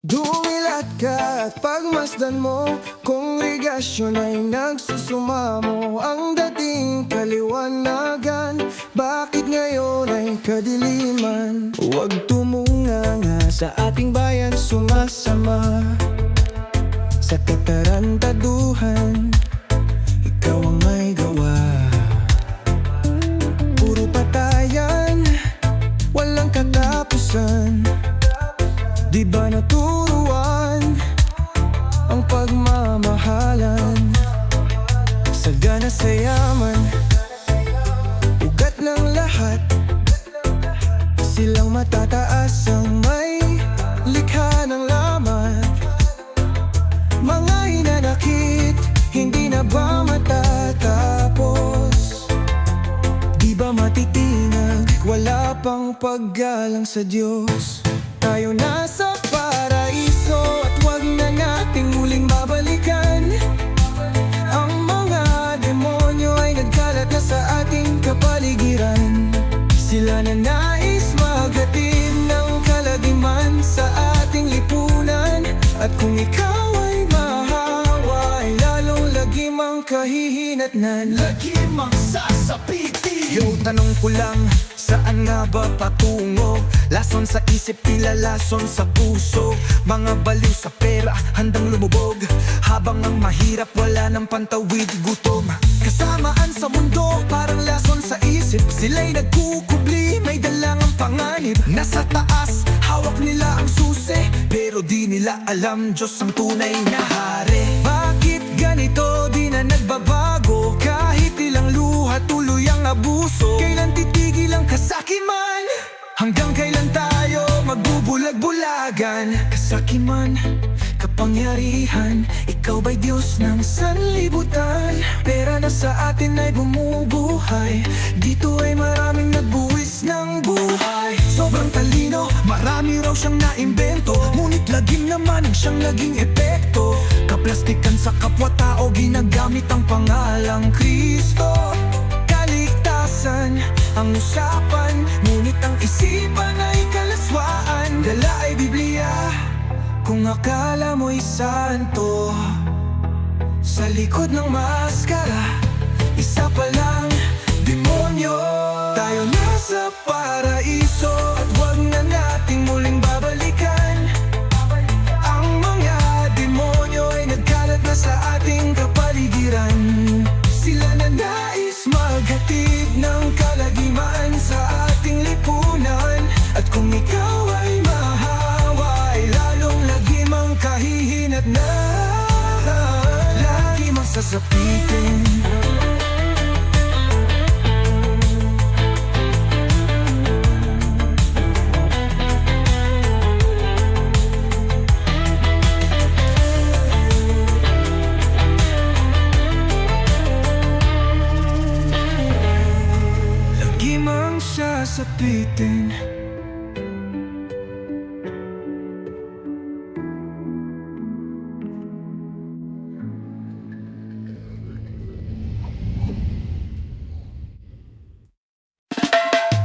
Dumilat ka at pagmasdan mo, kongregasyon ay nagsusumamo. Ang dating kaliwanagan, bakit ngayon ay kadiliman? Huwag tumunganga sa ating bayan, sumasama sa katarantaduhan. Ikaw ang may gawa, puro patayan, walang katapusan. Di ba naturuan ang pagmamahalan? Sagana sa yaman, ugat ng lahat. Silang matataas ang may likha ng lamat. Mga hinanakit, hindi na ba matatapos? Di ba matitinag, wala pang paggalang sa Diyos? Tayo nasa paraiso at wag na nating muling babalikan. Ang mga demonyo ay nagkalat na sa ating kapaligiran. Sila na nais maghatid ng kalagiman sa ating lipunan. At kung ikaw ay mahawa, ay lalong lagim ang kahihinatnan. Lagim ang sasapiti. Yo, tanong ko lang, saan nga ba patungo? Lason sa isip, tila lason sa puso. Mga baliw sa pera, handang lumubog. Habang ang mahirap, wala ng pantawid, gutom. Kasamaan sa mundo, parang lason sa isip. Sila'y nagkukubli, may dalang ang panganib. Nasa taas, hawak nila ang susi, pero di nila alam, Diyos ang tunay na hari. Bakit ganito, di na nagbabago? Kahit ilang luha, tuloy ang abuso. Kailan titigil ang kasakiman? Hanggang kailan tayo magbubulag-bulagan? Kasakiman, kapangyarihan, ikaw ba'y Diyos ng sanlibutan? Pera na sa atin ay bumubuhay, dito ay maraming nagbuwis ng buhay. Sobrang talino, marami raw siyang naimbento, ngunit lagim naman ang siyang naging epekto. Kaplastikan sa kapwa-tao, ginagamit ang pangalang Kristo. Kaligtasan ang usapan, ngunit ang isipan ay kalaswaan. Dala ay Biblia, kung akala mo'y santo. Sa likod ng maskara, isa pa lang demonyo. Tayo nasa paraiso at wag na nating muling babalikan. Ang mga demonyo ay nagkalat na sa ating kapaligiran. Sila na nais maghatid ng kalagiman sa ating lipunan. At kung ikaw ay mahawa, ay lalong lagim ang kahihinatnan. Lagim ang sasapitin. Lagim ang sasapitin.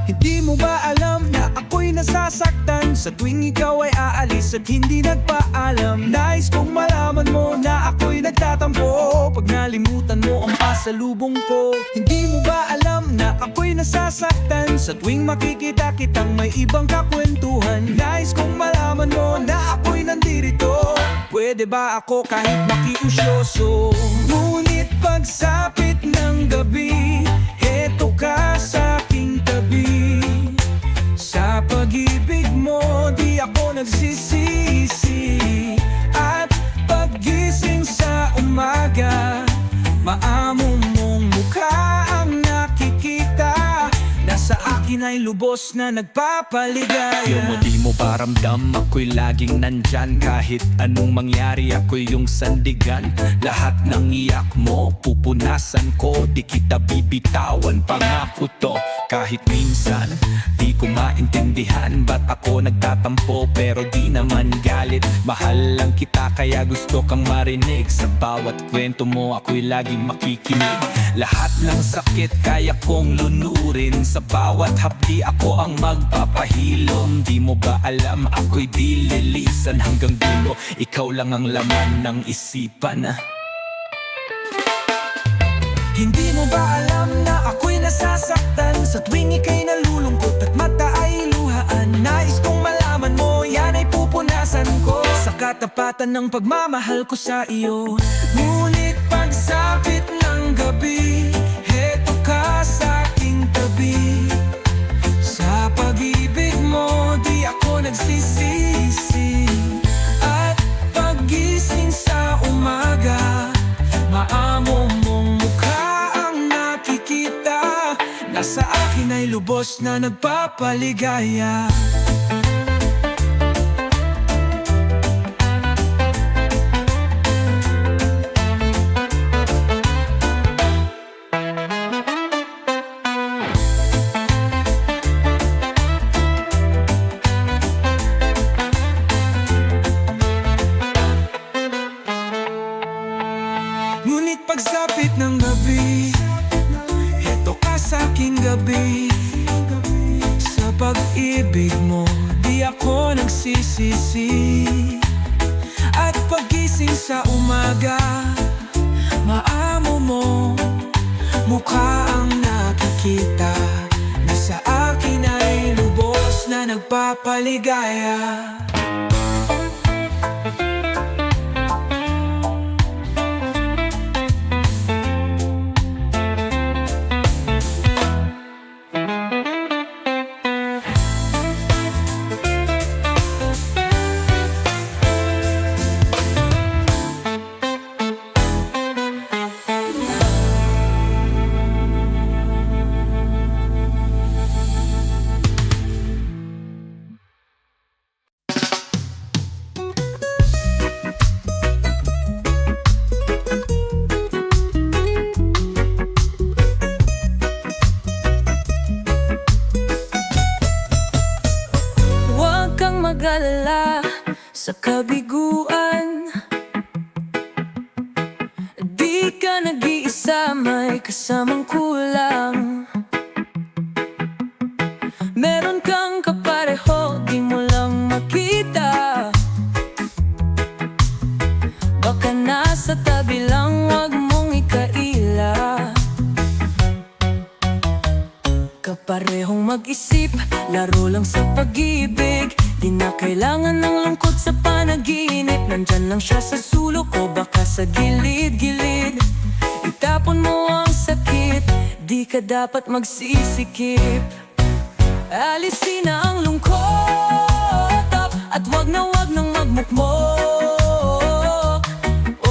Hindi mo ba alam na ako'y nasasaktan sa tuwing ikaw ay aalis at hindi nagpaalam? Nais kong malaman mo na ako'y nagtatampo pag nalimutan mo ang pasalubong ko. Hindi mo ba alam na ako'y nasasaktan sa tuwing makikita kitang may ibang kakwentuhan? Nais kong malaman mo na ako'y nandirito, pwede ba ako kahit makiusyoso? Ngunit pagsapit ng gabi, heto ka sa aking tabi. Sa pag-ibig mo, di ako nagsisisi. At paggising sa umaga, maamo mong mukha ang nakikita. Nasa akin ay lubos na nagpapaligaya. Di mo ba ramdam ako'y laging nandyan? Kahit anong mangyari, ako'y yung sandigan. Lahat ng iyak mo, pupunasan ko. Di kita bibitawan, pangako to. Kahit minsan, di Di ko maintindihan ba't ako nagtatampo pero di naman galit. Mahal lang kita kaya gusto kang marinig. Sa bawat kwento mo ako'y laging makikinig. Lahat ng sakit kaya kong lunurin. Sa bawat hapdi ako ang magpapahilom. Di mo ba alam ako'y di lilisan hanggang dulo. Ikaw lang ang laman ng isipan. Hindi mo ba alam na ako'y nasasaktan sa tuwing ika'y nalulungkot at mata ay luhaan? Nais kong malaman mo, yan ay pupunasan ko sa katapatan ng pagmamahal ko sa iyo. Ngunit pagsapit ng gabi, heto ka sa aking tabi. Sa pag-ibig mo, di ako nagsisisi. At paggising sa umaga, maamo mong mukha ang nakikita. Nasa akin ay lubos na nagpapaligaya. Ngunit pagsapit ng gabi, heto ka sa aking gabi. Sa pag-ibig mo, di ako nagsisisi. At paggising sa umaga, maamo mo, mukha ang nakikita. Na sa akin ay lubos na nagpapaligaya. Mag-alala sa kabiguan. Di ka nag-iisa, may kasamang kulang. Meron kang kapareho, di mo lang makita. Baka nasa tabi lang, wag mong ikaila. Kaparehong mag-isip, laro lang sa pag-ibig. Di na kailangan ng lungkot sa panaginip. Nandyan lang siya sa sulok o baka sa gilid-gilid. Itapon mo ang sakit, di ka dapat magsisikip. Alisin na ang lungkot at wag nang magmukmok.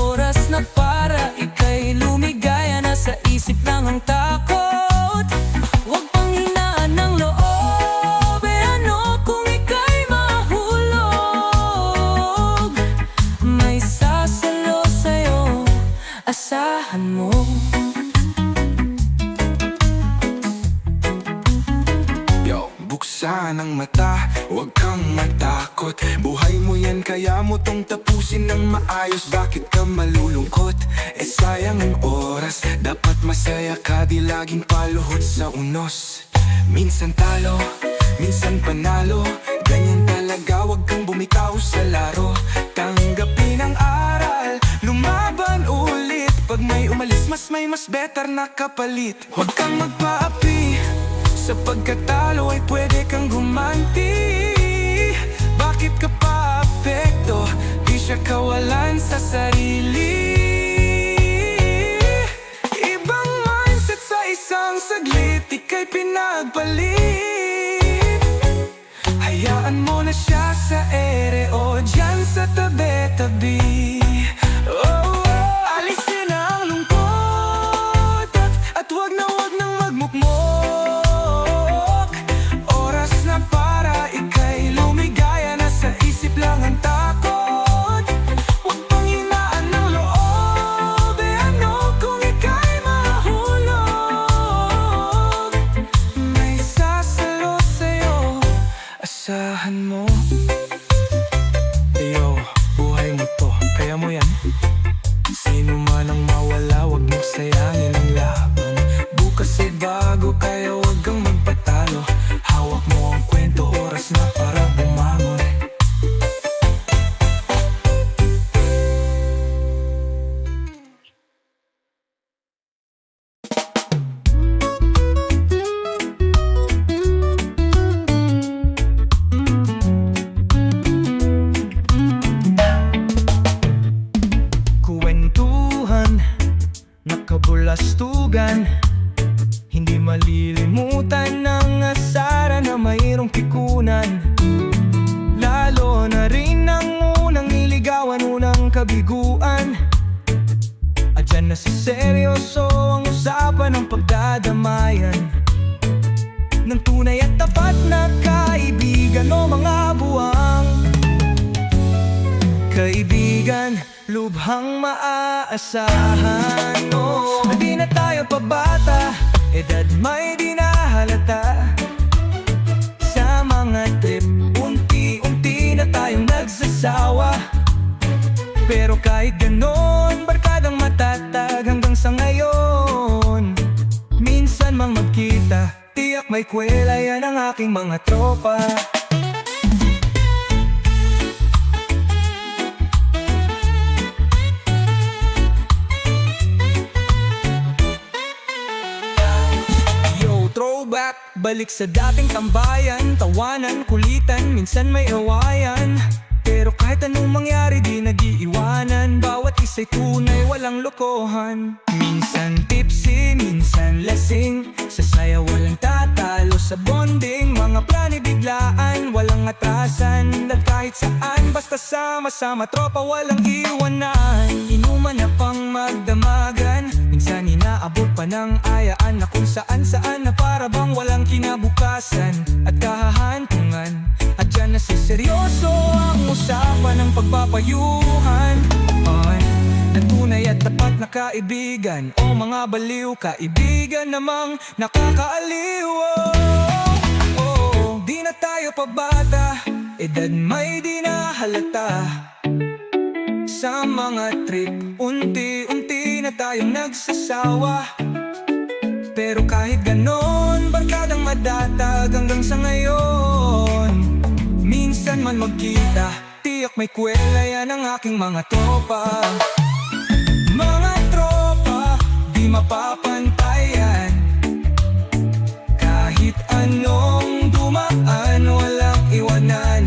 Oras na para ika'y lumigaya, na sa isip lang ang takot. Wag pang hinaan ng loob, ano kung ika'y mahulog. May sasalo sa'yo, asahan mo. Buksan ang mata, huwag kang matakot. Buhay mo yan, kaya mo tong tapusin ng maayos. Bakit ka malulungkot? Sayang ang oras. Dapat masaya ka, di laging paluhod sa unos. Minsan talo, minsan panalo. Ganyan talaga, huwag kang bumitaw sa laro. Tanggapin ang aral, lumaban ulit. Pag may umalis, mas better na kapalit. Huwag kang magpaapi, sa pagkatalo ay pwede kang gumanti. Bakit ka pa apekto? Di siya kawalan sa sarili. Ibang mindset sa isang saglit, ika'y pinagpalit. Hayaan mo na siya sa ere o dyan sa tabi-tabi. Alisin ang lungkot at wag nang magmukmok. May sasalo sa'yo, kabiguan. At dyan na sa seryoso ang usapan ng pagdadamayan ng tunay at tapat na kaibigan o mga buwang kaibigan, lubhang maaasahan. Hindi na tayo pabata, edad may di nahalata. Sa mga trip, unti-unti na tayong nagsasawa. Pero kahit ganon, barkadang matatag hanggang sa ngayon. Minsan mang magkita, tiyak may kwela, yan ang aking mga tropa. Throwback, balik sa dating tambayan. Tawanan, kulitan, minsan may awayan. Pero kahit anong mangyari di nag-iiwanan. Bawat isa'y tunay, walang lokohan. Minsan tipsy, minsan lasing. Sa saya walang tatalo sa bonding. Mga plani biglaan, walang atrasan. At kahit saan, basta sama-sama tropa, walang iwanan. Inuman na pang magdamagan. Minsan inaabot pa ng ayaan na kung saan-saan na para bang walang kinabukasan at kahahantungan. At dyan na seryoso ang usapan ng pagpapayuhan na tunay at tapat na kaibigan o mga baliw, kaibigan namang nakakaaliw. Di na tayo pabata, edad may di nahalata. Sa mga trip, unti-unti na tayong nagsasawa. Pero kahit ganon, barkadang madatag hanggang sa ngayon. Minsan man magkita, tiyak may kwela, yan ang aking mga tropa. Mga tropa, di mapapantayan. Kahit anong dumaan, walang iwanan.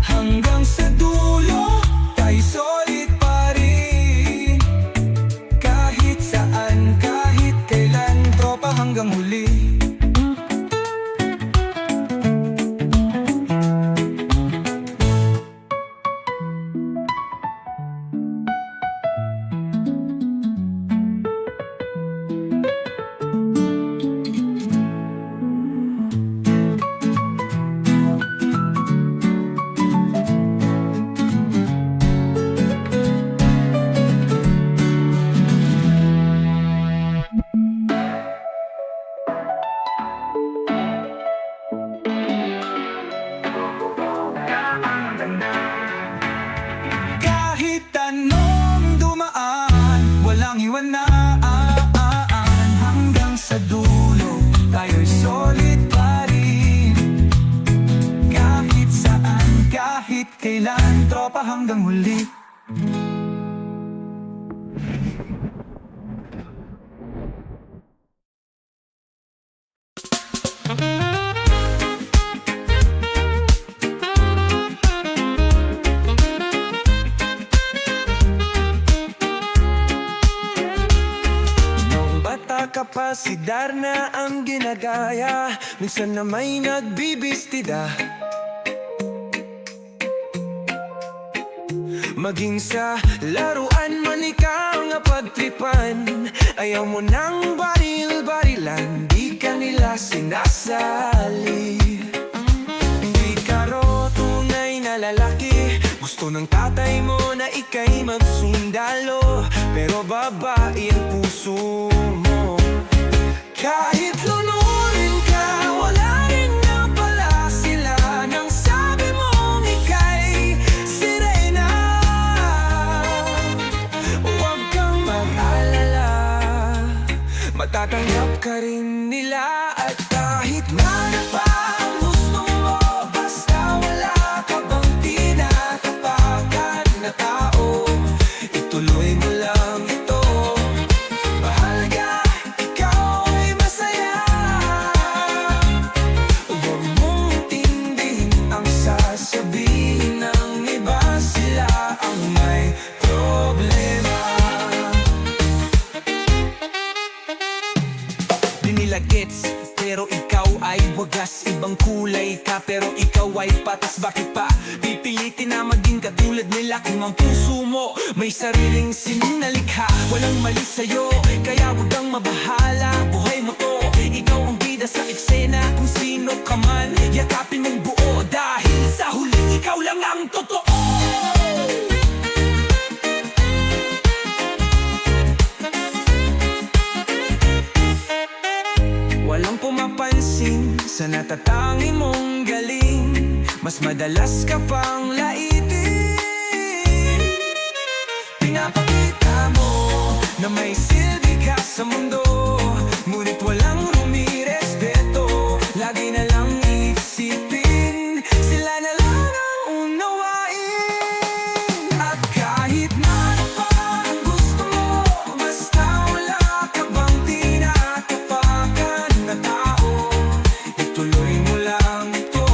Hanggang sa dulo, tayo solid pa rin. Kahit saan, kahit kailan, tropa hanggang huli. Kahit anong dumaan, walang iwanan. Hanggang sa dulo, tayo'y solid pa rin. Kahit saan, kahit kailan, tropa hanggang huli. Kapasidad na ang ginagaya, minsan na may nagbibistida. Maging sa laruan man ikaw nga pagtripan, ayaw mo nang baril-barilan, di ka nila sinasali. Hindi ka ro tunay na lalaki, gusto ng tatay mo na ika'y magsundalo, pero babae ang puso mo. Kahit lunurin ka, wala rin nga pala sila nang sabi mong ika'y sirena. Huwag kang mag-alala, matatanggap ka rin nila. At kahit na pa ang gusto mo, basta wala ka bang tinatapakan na tao, ituloy mo lang ito. Gets, pero ikaw ay wagas. Ibang kulay ka, pero ikaw ay patas. Bakit pa pipilitin na maging katulad nila kung ang puso mo may sariling sinalikha. Walang mali sa'yo, kaya huwag kang mabahala. Buhay mo to, ikaw ang bida sa eksena. Kung sino ka man, yakapin mong buo. Dahil sa huli, ikaw lang ang totoo. Walang pumapansin sa natatangi mong galing. Mas madalas ka pang laitin. Pinapakita mo na may silbi ka sa mundo, ngunit walang rumirespeto. Lagi na lang isipin, sila na lang ang unawain. At kahit na ano pa ang gusto mo, basta wala ka bang tinatapakan na tao, ituloy mo lang ito.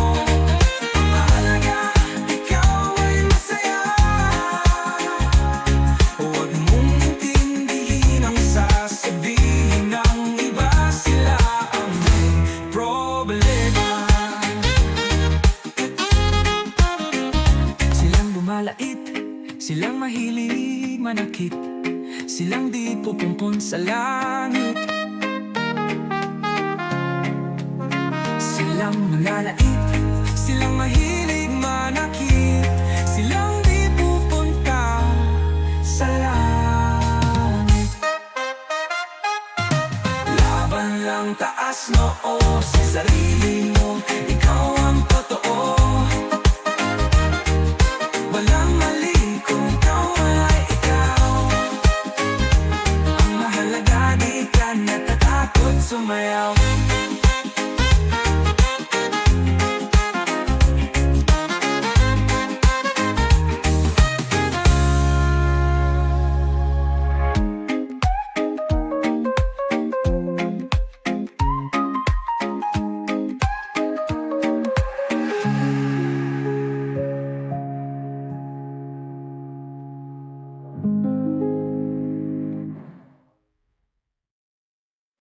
Mahalaga, ikaw ay masaya. Huwag mong intindihin ang sasabihin ng iba, sila ang may problema. Silang bumalait, silang mahilig manakit, silang di pupumpun sa langit. Silang manlalait, silang mahilig manakit, silang